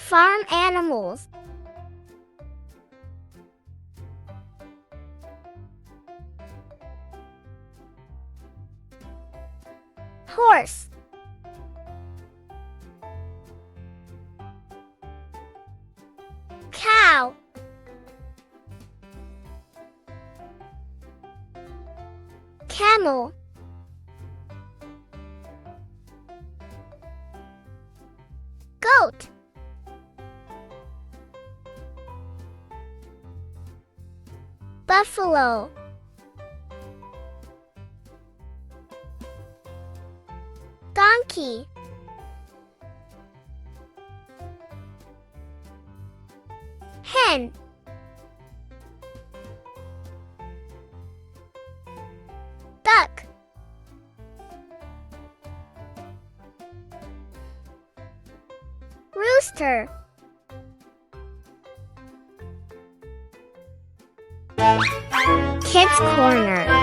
Farm animals. Horse. Cow. Camel. Goat. Buffalo. Donkey. Hen. Duck. Rooster. Kids Corner.